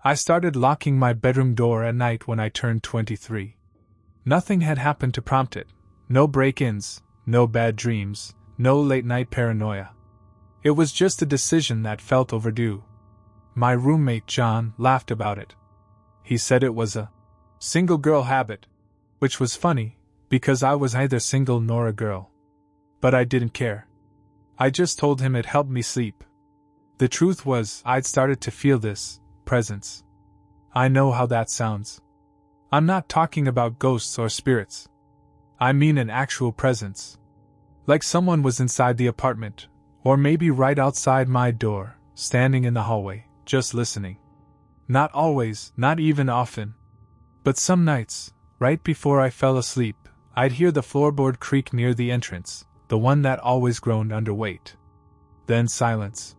I started locking my bedroom door at night when I turned 23. Nothing had happened to prompt it. No break-ins, no bad dreams, no late-night paranoia. It was just a decision that felt overdue. My roommate John laughed about it. He said it was a single girl habit, which was funny, because I was neither single nor a girl. But I didn't care. I just told him it helped me sleep. The truth was, I'd started to feel this presence. I know how that sounds. I'm not talking about ghosts or spirits. I mean an actual presence. Like someone was inside the apartment, or maybe right outside my door, standing in the hallway, just listening. Not always, not even often. But some nights, right before I fell asleep, I'd hear the floorboard creak near the entrance, the one that always groaned under weight. Then silence.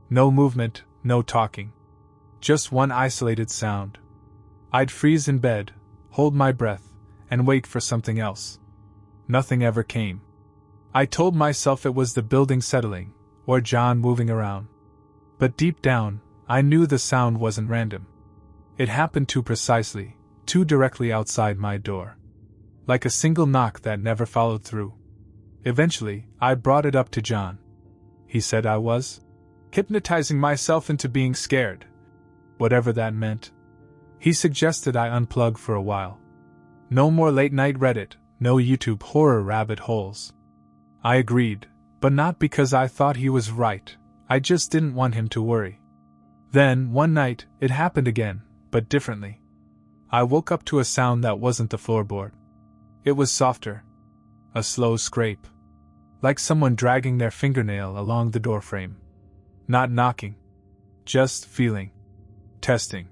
No movement, no talking. Just one isolated sound. I'd freeze in bed, hold my breath, and wait for something else. Nothing ever came. I told myself it was the building settling, or John moving around. But deep down, I knew the sound wasn't random. It happened too precisely, too directly outside my door. Like a single knock that never followed through. Eventually, I brought it up to John. He said I was hypnotizing myself into being scared. Whatever that meant. He suggested I unplug for a while. No more late-night Reddit, no YouTube horror rabbit holes. I agreed, but not because I thought he was right. I just didn't want him to worry. Then, one night, it happened again, but differently. I woke up to a sound that wasn't the floorboard. It was softer. A slow scrape. Like someone dragging their fingernail along the doorframe. Not knocking. Just feeling. Testing.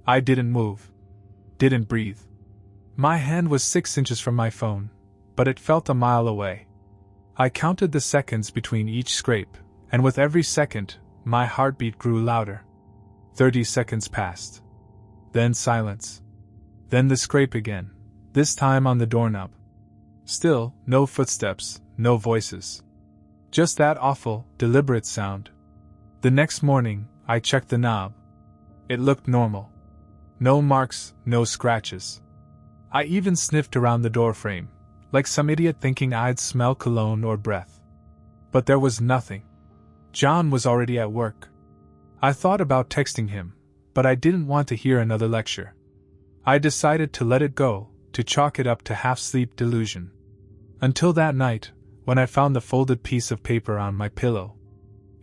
I didn't move. Didn't breathe. My hand was 6 inches from my phone, but it felt a mile away. I counted the seconds between each scrape, and with every second, my heartbeat grew louder. 30 seconds passed. Then silence. Then the scrape again, this time on the doorknob. Still, no footsteps, no voices. Just that awful, deliberate sound. The next morning, I checked the knob. It looked normal. No marks, no scratches. I even sniffed around the doorframe, like some idiot thinking I'd smell cologne or breath. But there was nothing. John was already at work. I thought about texting him, but I didn't want to hear another lecture. I decided to let it go, to chalk it up to half-sleep delusion. Until that night, when I found the folded piece of paper on my pillow.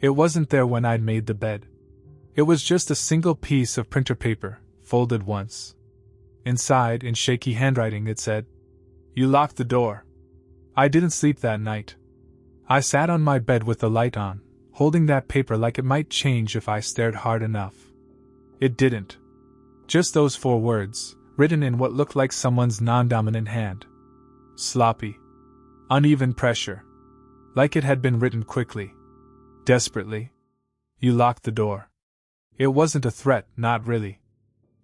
It wasn't there when I'd made the bed. It was just a single piece of printer paper, folded once. Inside, in shaky handwriting, it said, "You locked the door." I didn't sleep that night. I sat on my bed with the light on, holding that paper like it might change if I stared hard enough. It didn't. Just those 4 words, written in what looked like someone's non-dominant hand. Sloppy. Uneven pressure. Like it had been written quickly. Desperately. You locked the door. It wasn't a threat, not really.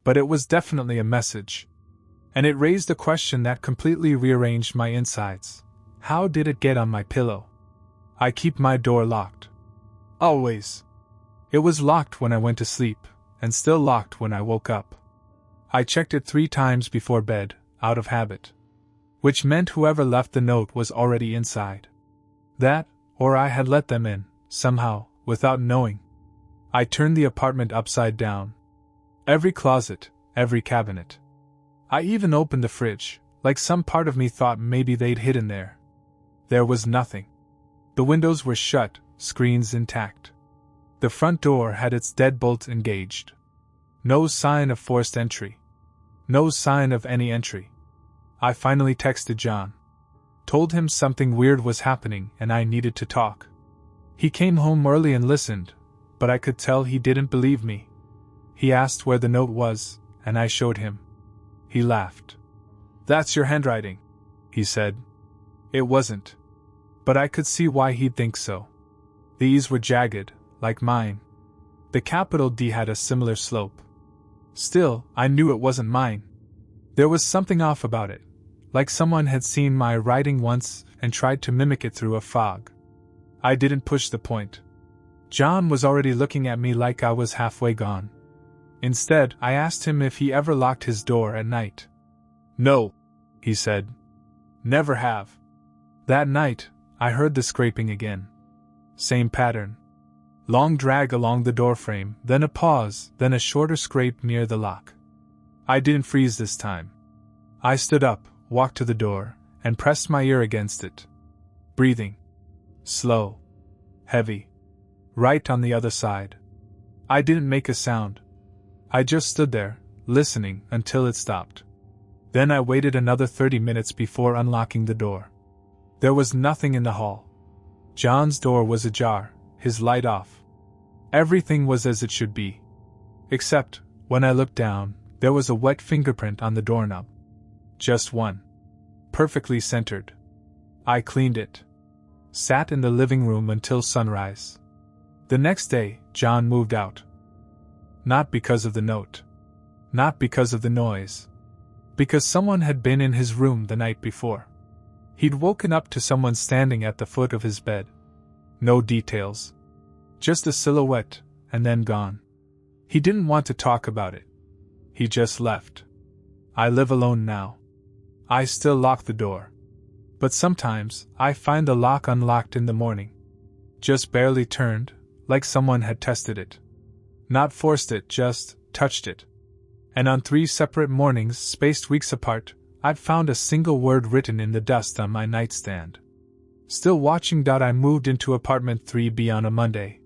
But it was definitely a message. And it raised a question that completely rearranged my insides. How did it get on my pillow? I keep my door locked. Always. It was locked when I went to sleep, and still locked when I woke up. I checked it 3 times before bed, out of habit. Which meant whoever left the note was already inside. That, or I had let them in, somehow, without knowing. I turned the apartment upside down. Every closet, every cabinet. I even opened the fridge, like some part of me thought maybe they'd hidden there. There was nothing. The windows were shut, screens intact. The front door had its deadbolt engaged. No sign of forced entry. No sign of any entry. I finally texted John. Told him something weird was happening and I needed to talk. He came home early and listened, but I could tell he didn't believe me. He asked where the note was, and I showed him. He laughed. "That's your handwriting," he said. It wasn't. But I could see why he'd think so. The E's were jagged, like mine. The capital D had a similar slope. Still, I knew it wasn't mine. There was something off about it, like someone had seen my writing once and tried to mimic it through a fog. I didn't push the point. John was already looking at me like I was halfway gone. Instead, I asked him if he ever locked his door at night. No, he said. Never have. That night, I heard the scraping again. Same pattern. Long drag along the doorframe, then a pause, then a shorter scrape near the lock. I didn't freeze this time. I stood up, walked to the door, and pressed my ear against it. Breathing. Slow. Heavy. Right on the other side. I didn't make a sound. I just stood there, listening, until it stopped. Then I waited another 30 minutes before unlocking the door. There was nothing in the hall. John's door was ajar, his light off. Everything was as it should be. Except, when I looked down, there was a wet fingerprint on the doorknob. Just one. Perfectly centered. I cleaned it. Sat in the living room until sunrise. The next day, John moved out. Not because of the note. Not because of the noise. Because someone had been in his room the night before. He'd woken up to someone standing at the foot of his bed. No details. Just a silhouette, and then gone. He didn't want to talk about it. He just left. I live alone now. I still lock the door. But sometimes, I find the lock unlocked in the morning. Just barely turned, like someone had tested it. Not forced it, just touched it. And on 3 separate mornings, spaced weeks apart, I'd found a single word written in the dust on my nightstand. Still watching. I moved into apartment 3B on a Monday.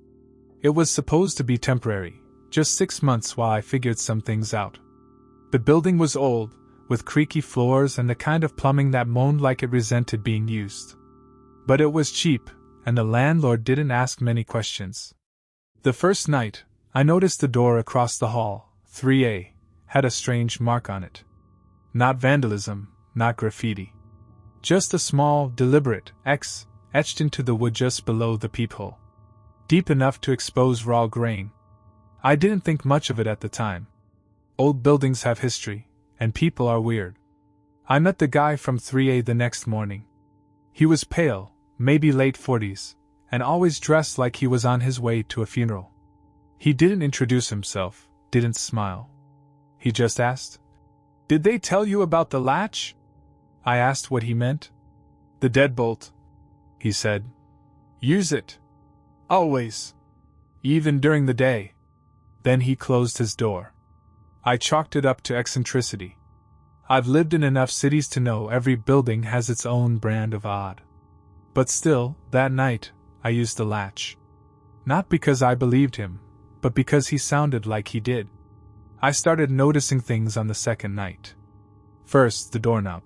It was supposed to be temporary, just 6 months while I figured some things out. The building was old, with creaky floors and the kind of plumbing that moaned like it resented being used. But it was cheap, and the landlord didn't ask many questions. The first night, I noticed the door across the hall, 3A, had a strange mark on it. Not vandalism, not graffiti. Just a small, deliberate X etched into the wood just below the peephole. Deep enough to expose raw grain. I didn't think much of it at the time. Old buildings have history, and people are weird. I met the guy from 3A the next morning. He was pale, maybe late 40s, and always dressed like he was on his way to a funeral. He didn't introduce himself, didn't smile. He just asked, "Did they tell you about the latch?" I asked what he meant. "The deadbolt," he said. "Use it. Always. Even during the day." Then he closed his door. I chalked it up to eccentricity. I've lived in enough cities to know every building has its own brand of odd. But still, that night, I used the latch. Not because I believed him, but because he sounded like he did. I started noticing things on the second night. First, the doorknob.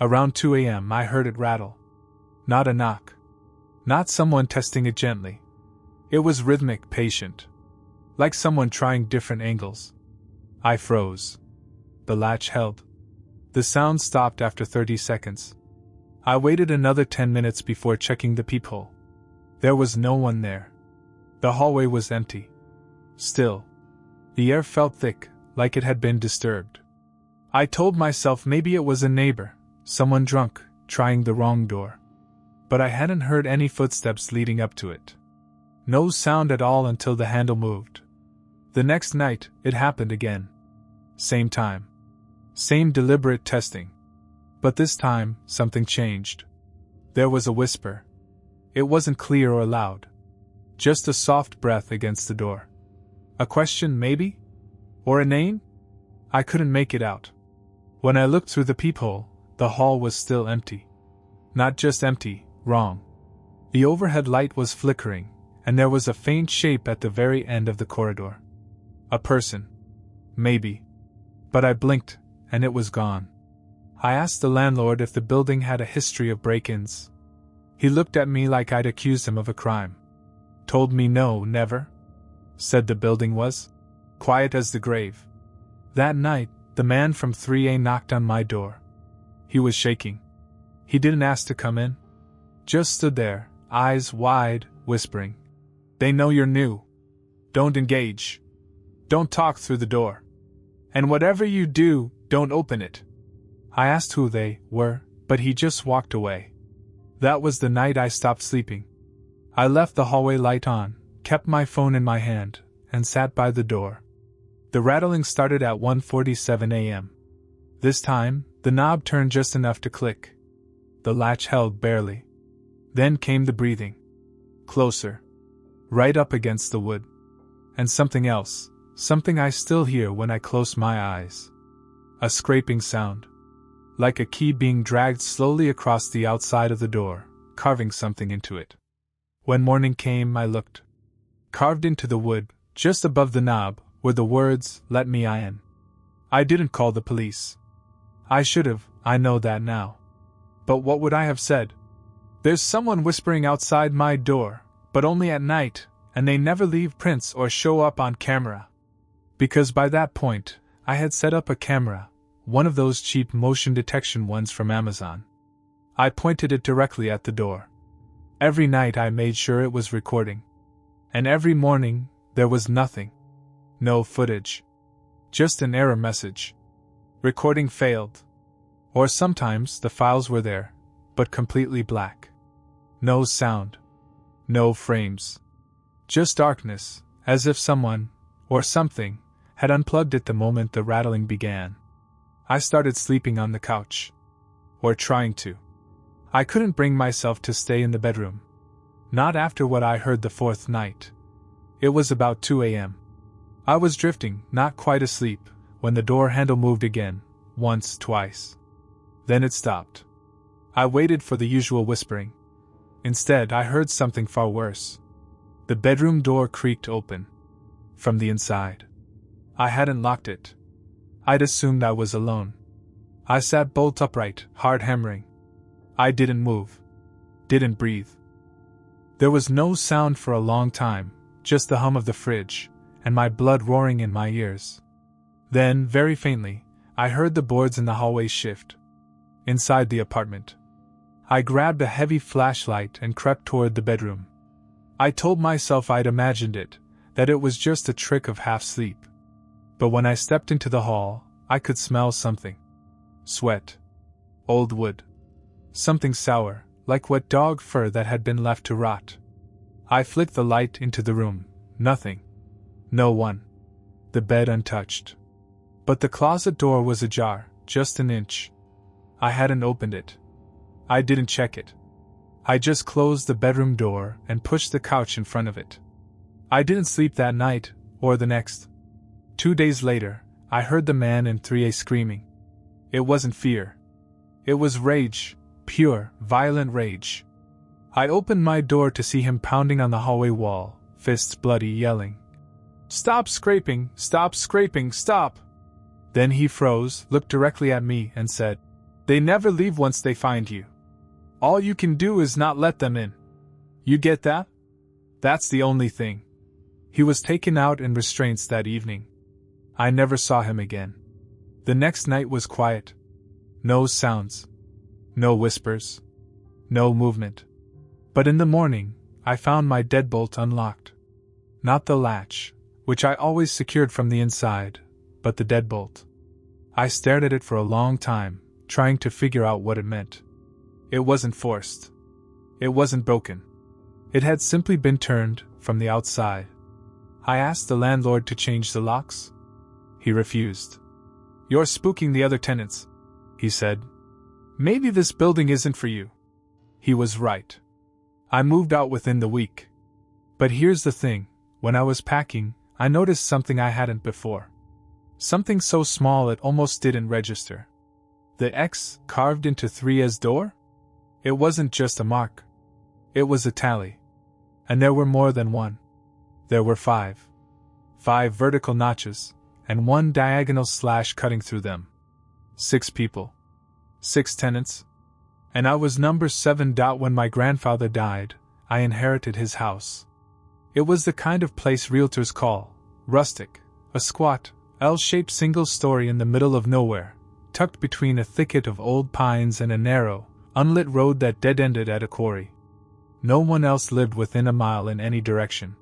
Around 2 a.m. I heard it rattle. Not a knock. Not someone testing it gently. It was rhythmic, patient. Like someone trying different angles. I froze. The latch held. The sound stopped after 30 seconds. I waited another 10 minutes before checking the peephole. There was no one there. The hallway was empty. Still. The air felt thick, like it had been disturbed. I told myself maybe it was a neighbor, someone drunk, trying the wrong door. But I hadn't heard any footsteps leading up to it. No sound at all until the handle moved. The next night, it happened again. Same time. Same deliberate testing. But this time, something changed. There was a whisper. It wasn't clear or loud. Just a soft breath against the door. A question, maybe? Or a name? I couldn't make it out. When I looked through the peephole, the hall was still empty. Not just empty, wrong. The overhead light was flickering, and there was a faint shape at the very end of the corridor. A person. Maybe. But I blinked, and it was gone. I asked the landlord if the building had a history of break-ins. He looked at me like I'd accused him of a crime. Told me no, never. Said the building was quiet as the grave. That night, the man from 3A knocked on my door. He was shaking. He didn't ask to come in. Just stood there, eyes wide, whispering. "They know you're new. Don't engage. Don't talk through the door. And whatever you do, don't open it." I asked who they were, but he just walked away. That was the night I stopped sleeping. I left the hallway light on, kept my phone in my hand, and sat by the door. The rattling started at 1:47 a.m. This time, the knob turned just enough to click. The latch held barely. Then came the breathing. Closer. Right up against the wood. And something else, something I still hear when I close my eyes. A scraping sound. Like a key being dragged slowly across the outside of the door, carving something into it. When morning came, I looked. Carved into the wood, just above the knob, were the words, "Let me in." I didn't call the police. I should have, I know that now. But what would I have said? "There's someone whispering outside my door, but only at night, and they never leave prints or show up on camera." Because by that point, I had set up a camera, one of those cheap motion detection ones from Amazon. I pointed it directly at the door. Every night I made sure it was recording. And every morning, there was nothing. No footage. Just an error message. Recording failed. Or sometimes the files were there, but completely black. No sound. No frames. Just darkness, as if someone, or something, had unplugged it the moment the rattling began. I started sleeping on the couch. Or trying to. I couldn't bring myself to stay in the bedroom. Not after what I heard the fourth night. It was about 2 a.m. I was drifting, not quite asleep, when the door handle moved again, once, twice. Then it stopped. I waited for the usual whispering. Instead, I heard something far worse. The bedroom door creaked open. From the inside. I hadn't locked it. I'd assumed I was alone. I sat bolt upright, hard hammering. I didn't move. Didn't breathe. There was no sound for a long time, just the hum of the fridge, and my blood roaring in my ears. Then, very faintly, I heard the boards in the hallway shift. Inside the apartment. I grabbed a heavy flashlight and crept toward the bedroom. I told myself I'd imagined it, that it was just a trick of half-sleep. But when I stepped into the hall, I could smell something. Sweat. Old wood. Something sour, like wet dog fur that had been left to rot. I flicked the light into the room. Nothing. No one. The bed untouched. But the closet door was ajar, just an inch. I hadn't opened it. I didn't check it. I just closed the bedroom door and pushed the couch in front of it. I didn't sleep that night, or the next. 2 days later, I heard the man in 3A screaming. It wasn't fear. It was rage, pure, violent rage. I opened my door to see him pounding on the hallway wall, fists bloody, yelling, "Stop scraping, stop scraping, stop!" Then he froze, looked directly at me, and said, "They never leave once they find you. All you can do is not let them in. You get that? That's the only thing." He was taken out in restraints that evening. I never saw him again. The next night was quiet. No sounds. No whispers. No movement. But in the morning, I found my deadbolt unlocked. Not the latch, which I always secured from the inside, but the deadbolt. I stared at it for a long time, trying to figure out what it meant. It wasn't forced. It wasn't broken. It had simply been turned from the outside. I asked the landlord to change the locks. He refused. "You're spooking the other tenants," he said. "Maybe this building isn't for you." He was right. I moved out within the week. But here's the thing, when I was packing, I noticed something I hadn't before. Something so small it almost didn't register. The X carved into 3A's door? It wasn't just a mark. It was a tally. And there were more than one. There were 5. 5 vertical notches, and 1 diagonal slash cutting through them. 6 people. 6 tenants. And I was number 7. When my grandfather died, I inherited his house. It was the kind of place realtors call rustic, a squat, L-shaped single story in the middle of nowhere, tucked between a thicket of old pines and a narrow, unlit road that dead-ended at a quarry. No one else lived within a mile in any direction.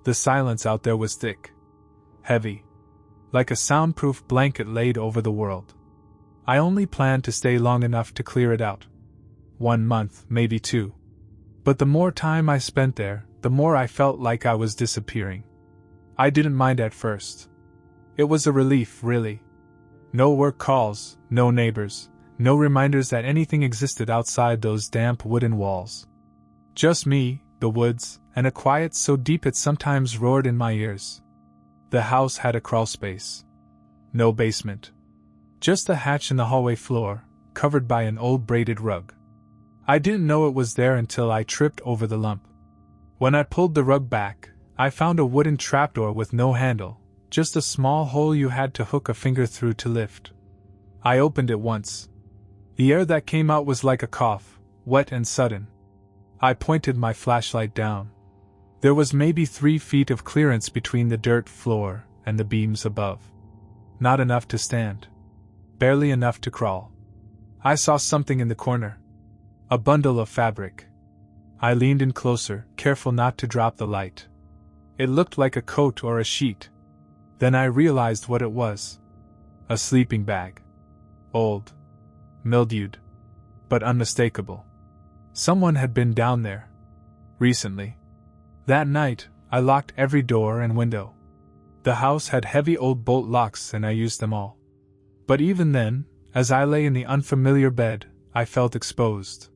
The silence out there was thick. Heavy. Like a soundproof blanket laid over the world. I only planned to stay long enough to clear it out. 1 month, maybe 2. But the more time I spent there, the more I felt like I was disappearing. I didn't mind at first. It was a relief, really. No work calls, no neighbors, no reminders that anything existed outside those damp wooden walls. Just me, the woods, and a quiet so deep it sometimes roared in my ears. The house had a crawlspace. No basement. Just a hatch in the hallway floor, covered by an old braided rug. I didn't know it was there until I tripped over the lump. When I pulled the rug back, I found a wooden trapdoor with no handle, just a small hole you had to hook a finger through to lift. I opened it once. The air that came out was like a cough, wet and sudden. I pointed my flashlight down. There was maybe 3 feet of clearance between the dirt floor and the beams above. Not enough to stand. Barely enough to crawl. I saw something in the corner. A bundle of fabric. I leaned in closer, careful not to drop the light. It looked like a coat or a sheet. Then I realized what it was. A sleeping bag. Old. Mildewed. But unmistakable. Someone had been down there. Recently. That night, I locked every door and window. The house had heavy old bolt locks and I used them all. But even then, as I lay in the unfamiliar bed, I felt exposed.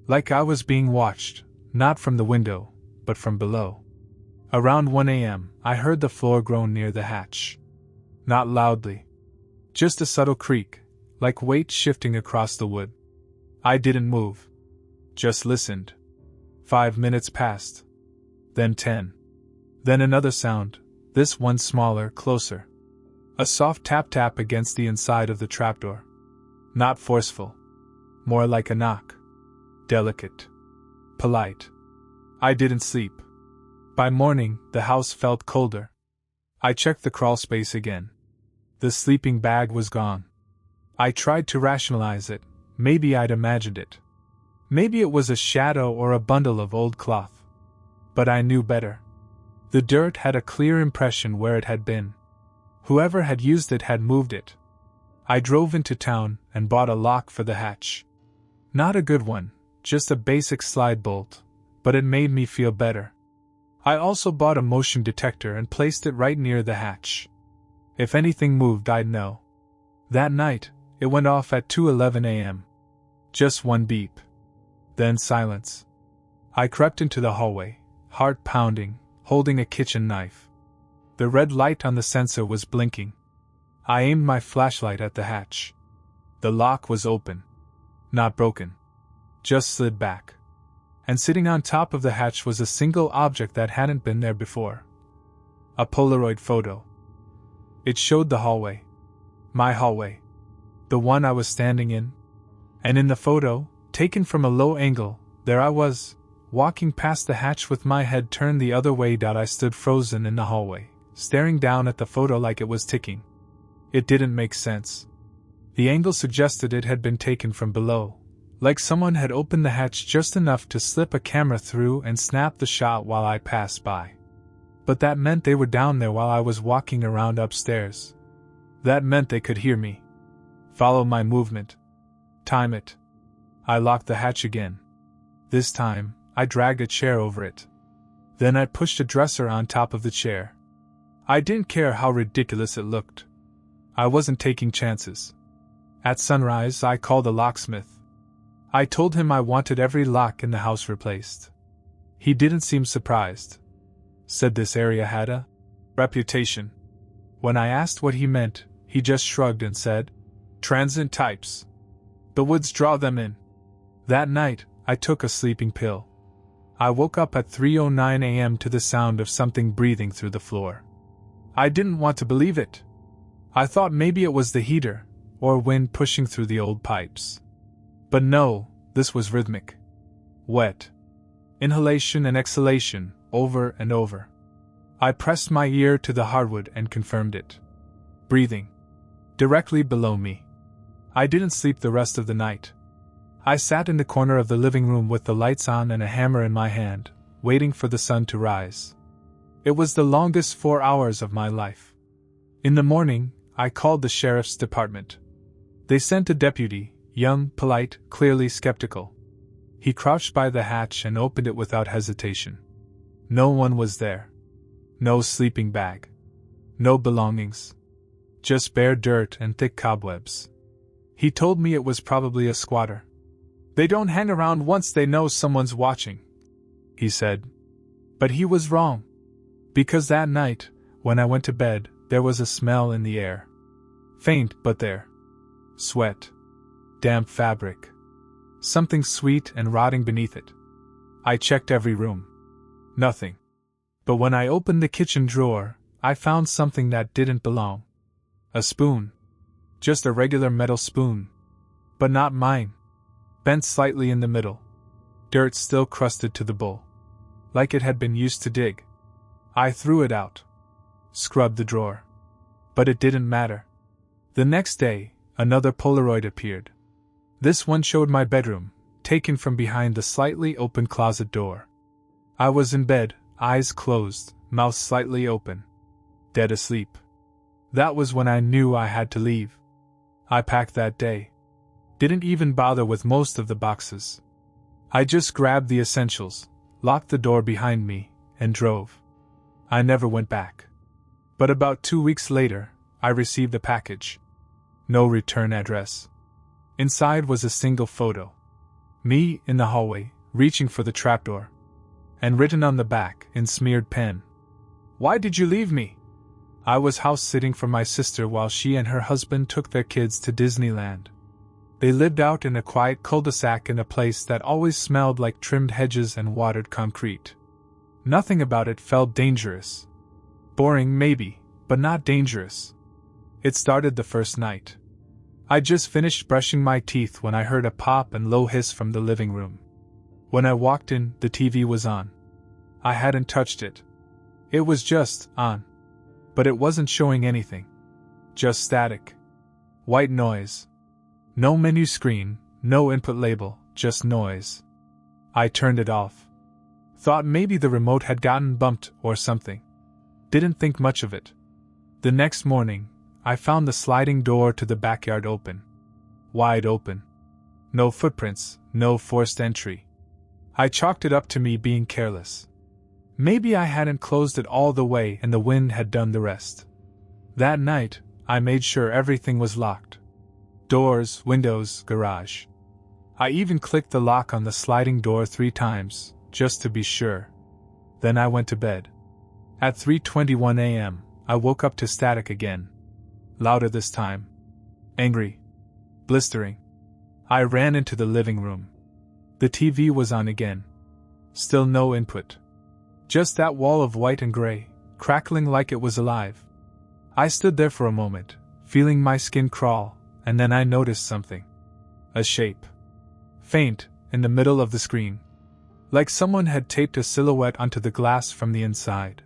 Like I was being watched, not from the window, but from below. Around 1 a.m., I heard the floor groan near the hatch. Not loudly. Just a subtle creak, like weight shifting across the wood. I didn't move. Just listened. 5 minutes passed. Then 10. Then another sound, this one smaller, closer. A soft tap-tap against the inside of the trapdoor. Not forceful. More like a knock. Delicate. Polite. I didn't sleep. By morning, the house felt colder. I checked the crawlspace again. The sleeping bag was gone. I tried to rationalize it. Maybe I'd imagined it. Maybe it was a shadow or a bundle of old cloth. But I knew better. The dirt had a clear impression where it had been. Whoever had used it had moved it. I drove into town and bought a lock for the hatch. Not a good one, just a basic slide bolt, but it made me feel better. I also bought a motion detector and placed it right near the hatch. If anything moved, I'd know. That night, it went off at 2:11 a.m. Just one beep. Then silence. I crept into the hallway, heart pounding, holding a kitchen knife. The red light on the sensor was blinking. I aimed my flashlight at the hatch. The lock was open. Not broken. Just slid back. And sitting on top of the hatch was a single object that hadn't been there before. A Polaroid photo. It showed the hallway. My hallway. The one I was standing in. And in the photo, taken from a low angle, there I was, walking past the hatch with my head turned the other way. I stood frozen in the hallway, staring down at the photo like it was ticking. It didn't make sense. The angle suggested it had been taken from below, like someone had opened the hatch just enough to slip a camera through and snap the shot while I passed by. But that meant they were down there while I was walking around upstairs. That meant they could hear me. Follow my movement. Time it. I locked the hatch again. This time, I dragged a chair over it. Then I pushed a dresser on top of the chair. I didn't care how ridiculous it looked. I wasn't taking chances. At sunrise, I called the locksmith. I told him I wanted every lock in the house replaced. He didn't seem surprised. Said this area had a reputation. When I asked what he meant, he just shrugged and said, "Transient types. The woods draw them in." That night, I took a sleeping pill. I woke up at 3:09 a.m. to the sound of something breathing through the floor. I didn't want to believe it. I thought maybe it was the heater, or wind pushing through the old pipes. But no, this was rhythmic. Wet. Inhalation and exhalation, over and over. I pressed my ear to the hardwood and confirmed it. Breathing. Directly below me. I didn't sleep the rest of the night. I sat in the corner of the living room with the lights on and a hammer in my hand, waiting for the sun to rise. It was the longest 4 hours of my life. In the morning, I called the sheriff's department. They sent a deputy, young, polite, clearly skeptical. He crouched by the hatch and opened it without hesitation. No one was there. No sleeping bag. No belongings. Just bare dirt and thick cobwebs. He told me it was probably a squatter. They don't hang around once they know someone's watching, he said. But he was wrong. Because that night, when I went to bed, there was a smell in the air. Faint, but there. Sweat. Damp fabric. Something sweet and rotting beneath it. I checked every room. Nothing. But when I opened the kitchen drawer, I found something that didn't belong. A spoon. Just a regular metal spoon. But not mine. Bent slightly in the middle. Dirt still crusted to the bowl. Like it had been used to dig. I threw it out. Scrubbed the drawer. But it didn't matter. The next day, another Polaroid appeared. This one showed my bedroom, taken from behind the slightly open closet door. I was in bed, eyes closed, mouth slightly open. Dead asleep. That was when I knew I had to leave. I packed that day. Didn't even bother with most of the boxes. I just grabbed the essentials, locked the door behind me, and drove. I never went back. But about 2 weeks later, I received a package. No return address. Inside was a single photo. Me in the hallway, reaching for the trapdoor. And written on the back, in smeared pen. "Why did you leave me?" I was house-sitting for my sister while she and her husband took their kids to Disneyland. They lived out in a quiet cul-de-sac in a place that always smelled like trimmed hedges and watered concrete. Nothing about it felt dangerous. Boring maybe, but not dangerous. It started the first night. I just finished brushing my teeth when I heard a pop and low hiss from the living room. When I walked in, the TV was on. I hadn't touched it. It was just on. But it wasn't showing anything. Just static. White noise. No menu screen, no input label, just noise. I turned it off. Thought maybe the remote had gotten bumped or something. Didn't think much of it. The next morning, I found the sliding door to the backyard open. Wide open. No footprints, no forced entry. I chalked it up to me being careless. Maybe I hadn't closed it all the way and the wind had done the rest. That night, I made sure everything was locked. Doors, windows, garage. I even clicked the lock on the sliding door 3 times, just to be sure. Then I went to bed. At 3:21 a.m., I woke up to static again. Louder this time. Angry. Blistering. I ran into the living room. The TV was on again. Still no input. Just that wall of white and gray, crackling like it was alive. I stood there for a moment, feeling my skin crawl, and then I noticed something. A shape. Faint, in the middle of the screen. Like someone had taped a silhouette onto the glass from the inside.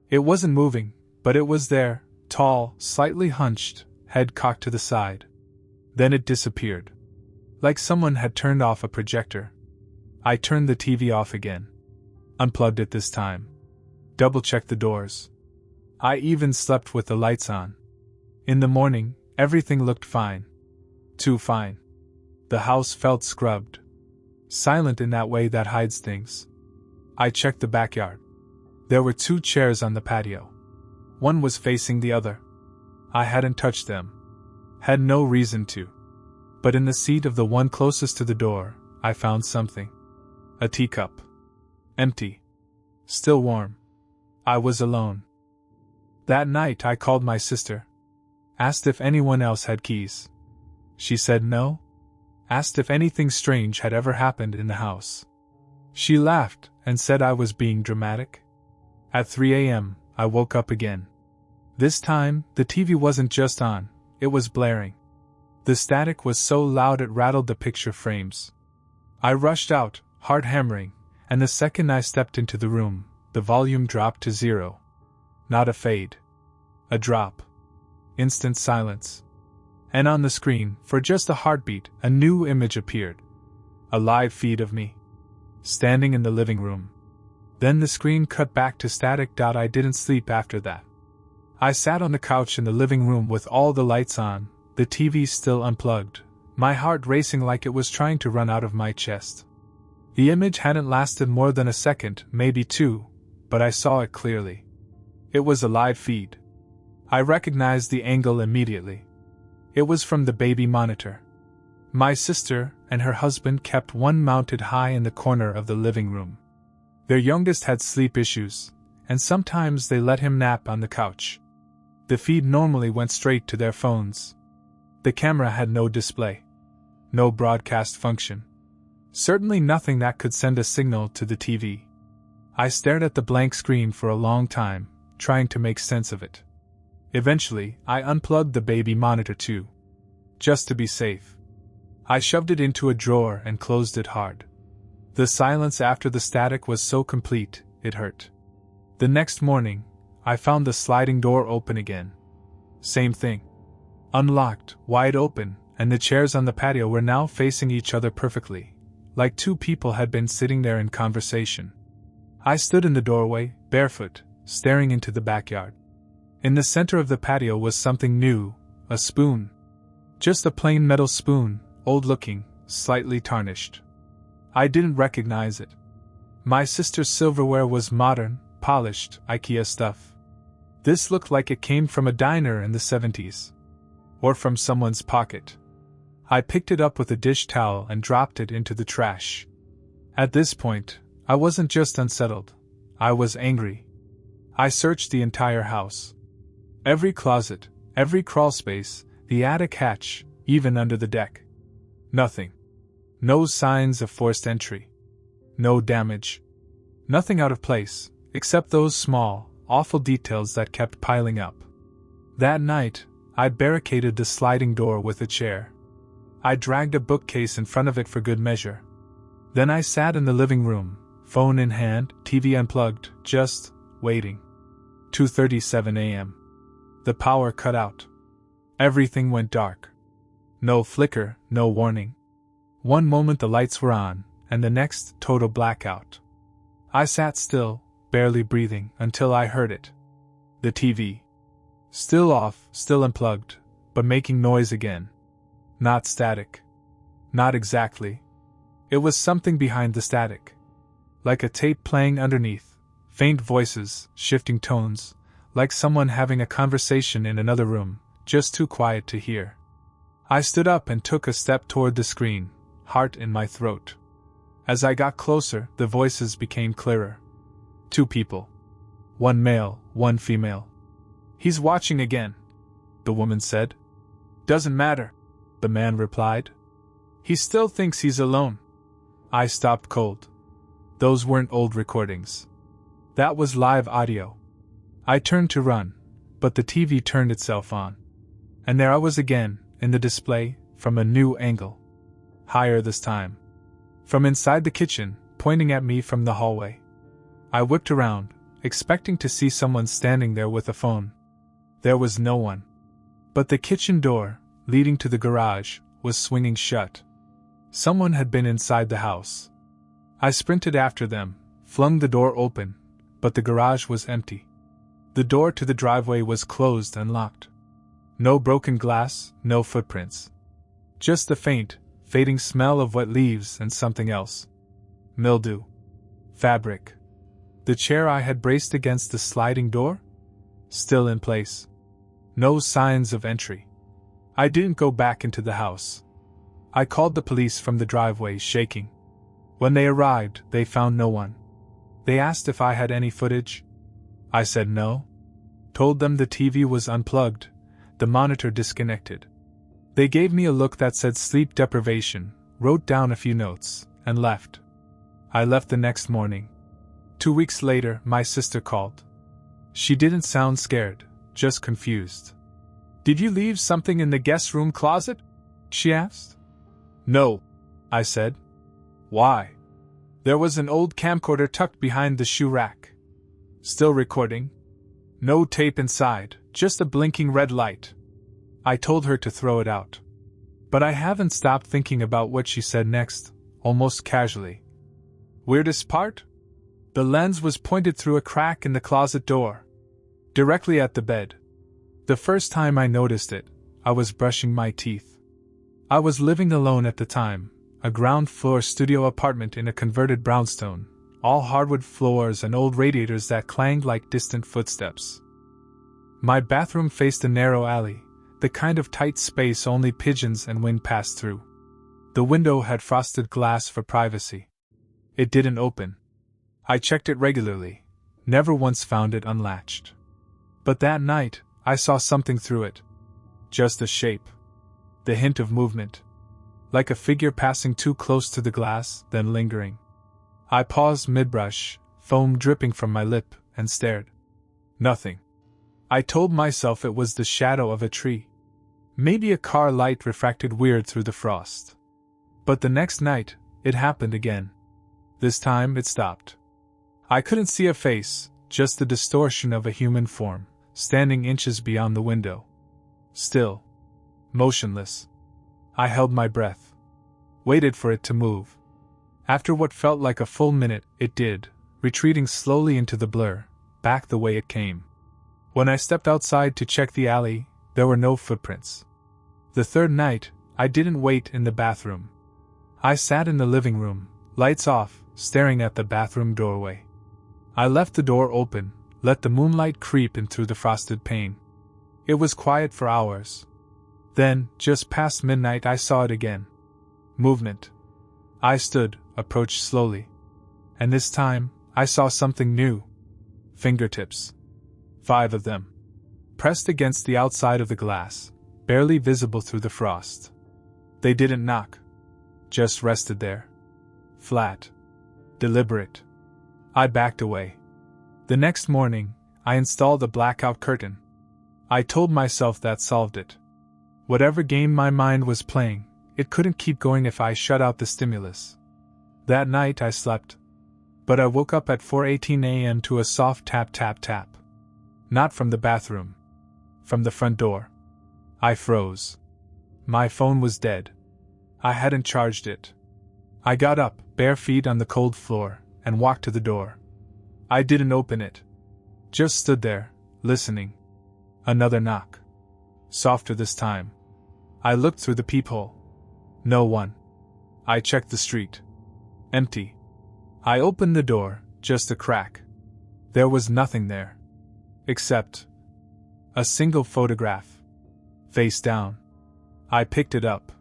It wasn't moving, but it was there, tall, slightly hunched, head cocked to the side. Then it disappeared. Like someone had turned off a projector. I turned the TV off again. Unplugged it this time. Double-checked the doors. I even slept with the lights on. In the morning, everything looked fine. Too fine. The house felt scrubbed. Silent in that way that hides things. I checked the backyard. There were 2 chairs on the patio. One was facing the other. I hadn't touched them. Had no reason to. But in the seat of the one closest to the door, I found something. A teacup. Empty. Still warm. I was alone. That night I called my sister. Asked if anyone else had keys. She said no. Asked if anything strange had ever happened in the house. She laughed and said I was being dramatic. At 3 a.m., I woke up again. This time, the TV wasn't just on, it was blaring. The static was so loud it rattled the picture frames. I rushed out, heart hammering, and the second I stepped into the room, the volume dropped to 0. Not a fade. A drop. Instant silence. And on the screen, for just a heartbeat, a new image appeared. A live feed of me. Standing in the living room. Then the screen cut back to static. I didn't sleep after that. I sat on the couch in the living room with all the lights on, the TV still unplugged, my heart racing like it was trying to run out of my chest. The image hadn't lasted more than a second, maybe 2, but I saw it clearly. It was a live feed. I recognized the angle immediately. It was from the baby monitor. My sister and her husband kept one mounted high in the corner of the living room. Their youngest had sleep issues, and sometimes they let him nap on the couch. The feed normally went straight to their phones. The camera had no display. No broadcast function. Certainly nothing that could send a signal to the TV. I stared at the blank screen for a long time, trying to make sense of it. Eventually, I unplugged the baby monitor too. Just to be safe. I shoved it into a drawer and closed it hard. The silence after the static was so complete, it hurt. The next morning, I found the sliding door open again. Same thing. Unlocked, wide open, and the chairs on the patio were now facing each other perfectly, like two people had been sitting there in conversation. I stood in the doorway, barefoot, staring into the backyard. In the center of the patio was something new, a spoon. Just a plain metal spoon, old-looking, slightly tarnished. I didn't recognize it. My sister's silverware was modern, polished, IKEA stuff. This looked like it came from a diner in the 70s. Or from someone's pocket. I picked it up with a dish towel and dropped it into the trash. At this point, I wasn't just unsettled. I was angry. I searched the entire house. Every closet, every crawlspace, the attic hatch, even under the deck. Nothing. No signs of forced entry. No damage. Nothing out of place, except those small, awful details that kept piling up. That night, I barricaded the sliding door with a chair. I dragged a bookcase in front of it for good measure. Then I sat in the living room, phone in hand, TV unplugged, just waiting. 2:37 a.m. The power cut out. Everything went dark. No flicker, no warning. One moment the lights were on, and the next, total blackout. I sat still, barely breathing, until I heard it. The TV. Still off, still unplugged, but making noise again. Not static. Not exactly. It was something behind the static. Like a tape playing underneath, faint voices, shifting tones, like someone having a conversation in another room, just too quiet to hear. I stood up and took a step toward the screen, heart in my throat. As I got closer, the voices became clearer. Two people. One male, one female. "He's watching again," the woman said. "Doesn't matter," the man replied. "He still thinks he's alone." I stopped cold. Those weren't old recordings. That was live audio. I turned to run, but the TV turned itself on. And there I was again, in the display, from a new angle. Higher this time. From inside the kitchen, pointing at me from the hallway. I whipped around, expecting to see someone standing there with a phone. There was no one. But the kitchen door, leading to the garage, was swinging shut. Someone had been inside the house. I sprinted after them, flung the door open, but the garage was empty. The door to the driveway was closed and locked. No broken glass, no footprints. Just the faint, fading smell of wet leaves and something else. Mildew. Fabric. The chair I had braced against the sliding door? Still in place. No signs of entry. I didn't go back into the house. I called the police from the driveway, shaking. When they arrived, they found no one. They asked if I had any footage. I said no. Told them the TV was unplugged, the monitor disconnected. They gave me a look that said sleep deprivation, wrote down a few notes, and left. I left the next morning. 2 weeks later, my sister called. She didn't sound scared, just confused. "Did you leave something in the guest room closet?" she asked. "No," I said. "Why?" "There was an old camcorder tucked behind the shoe rack." "Still recording?" "No tape inside, just a blinking red light." I told her to throw it out. But I haven't stopped thinking about what she said next, almost casually. Weirdest part? The lens was pointed through a crack in the closet door. Directly at the bed. The first time I noticed it, I was brushing my teeth. I was living alone at the time, a ground-floor studio apartment in a converted brownstone, all hardwood floors and old radiators that clanged like distant footsteps. My bathroom faced a narrow alley, the kind of tight space only pigeons and wind passed through. The window had frosted glass for privacy. It didn't open. I checked it regularly, never once found it unlatched. But that night, I saw something through it. Just a shape. The hint of movement. Like a figure passing too close to the glass, then lingering. I paused mid-brush, foam dripping from my lip, and stared. Nothing. I told myself it was the shadow of a tree. Maybe a car light refracted weird through the frost. But the next night, it happened again. This time it stopped. I couldn't see a face, just the distortion of a human form, standing inches beyond the window. Still. Motionless. I held my breath. Waited for it to move. After what felt like a full minute, it did, retreating slowly into the blur, back the way it came. When I stepped outside to check the alley, there were no footprints. The third night, I didn't wait in the bathroom. I sat in the living room, lights off, staring at the bathroom doorway. I left the door open, let the moonlight creep in through the frosted pane. It was quiet for hours. Then, just past midnight, I saw it again. Movement. I stood, approached slowly. And this time, I saw something new. Fingertips. 5 of them. Pressed against the outside of the glass, barely visible through the frost. They didn't knock. Just rested there. Flat. Deliberate. I backed away. The next morning, I installed a blackout curtain. I told myself that solved it. Whatever game my mind was playing, it couldn't keep going if I shut out the stimulus. That night I slept. But I woke up at 4:18 a.m. to a soft tap tap tap. Not from the bathroom. From the front door. I froze. My phone was dead. I hadn't charged it. I got up, bare feet on the cold floor, and walked to the door. I didn't open it. Just stood there, listening. Another knock. Softer this time. I looked through the peephole. No one. I checked the street. Empty. I opened the door, just a crack. There was nothing there. Except a single photograph. Face down. I picked it up.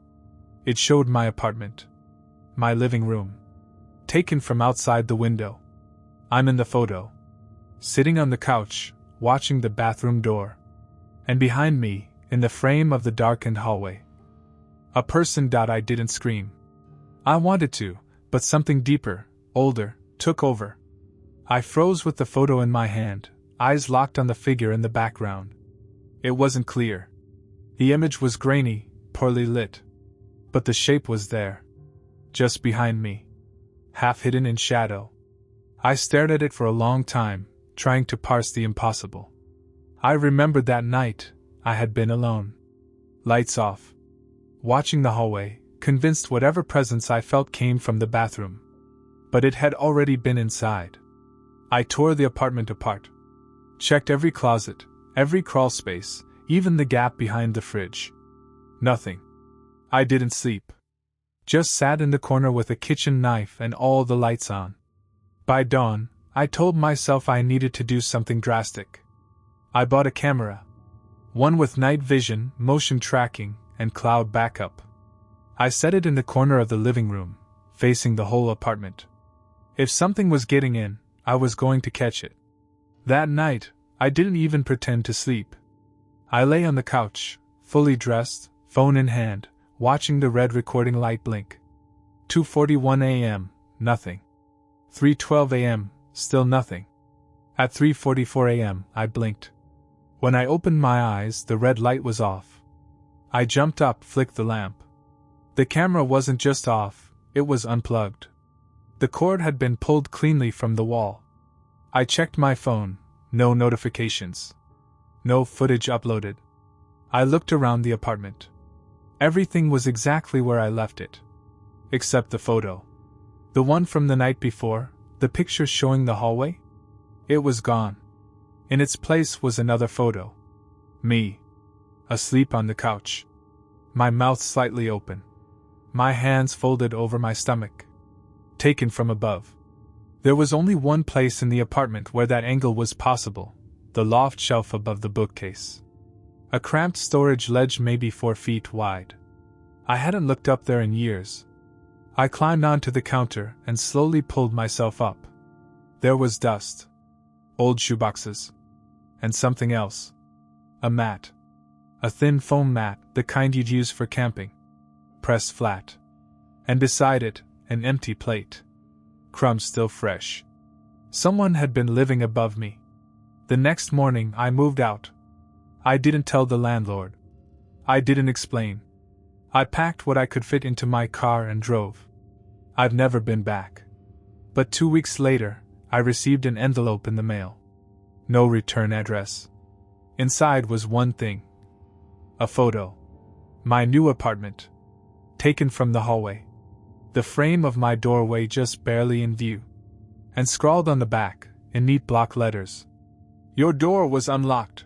It showed my apartment. My living room. Taken from outside the window. I'm in the photo. Sitting on the couch, watching the bathroom door. And behind me, in the frame of the darkened hallway. A person. I didn't scream. I wanted to, but something deeper, older, took over. I froze with the photo in my hand, eyes locked on the figure in the background. It wasn't clear. The image was grainy, poorly lit. But the shape was there. Just behind me. Half hidden in shadow. I stared at it for a long time, trying to parse the impossible. I remembered that night, I had been alone. Lights off. Watching the hallway, convinced whatever presence I felt came from the bathroom. But it had already been inside. I tore the apartment apart. Checked every closet, every crawl space, even the gap behind the fridge. Nothing. I didn't sleep. Just sat in the corner with a kitchen knife and all the lights on. By dawn, I told myself I needed to do something drastic. I bought a camera. One with night vision, motion tracking, and cloud backup. I set it in the corner of the living room, facing the whole apartment. If something was getting in, I was going to catch it. That night, I didn't even pretend to sleep. I lay on the couch, fully dressed, phone in hand, watching the red recording light blink. 2:41 a.m., nothing. 3:12 a.m., still nothing. At 3:44 a.m., I blinked. When I opened my eyes, the red light was off. I jumped up, flicked the lamp. The camera wasn't just off, it was unplugged. The cord had been pulled cleanly from the wall. I checked my phone, no notifications. No footage uploaded. I looked around the apartment. Everything was exactly where I left it. Except the photo. The one from the night before, the picture showing the hallway? It was gone. In its place was another photo. Me. Asleep on the couch. My mouth slightly open. My hands folded over my stomach. Taken from above. There was only one place in the apartment where that angle was possible, the loft shelf above the bookcase. A cramped storage ledge maybe 4 feet wide. I hadn't looked up there in years. I climbed onto the counter and slowly pulled myself up. There was dust. Old shoeboxes. And something else. A mat. A thin foam mat, the kind you'd use for camping. Pressed flat. And beside it, an empty plate. Crumbs still fresh. Someone had been living above me. The next morning I moved out. I didn't tell the landlord. I didn't explain. I packed what I could fit into my car and drove. I've never been back. But 2 weeks later, I received an envelope in the mail. No return address. Inside was one thing. A photo. My new apartment. Taken from the hallway. The frame of my doorway just barely in view. And scrawled on the back, in neat block letters. Your door was unlocked.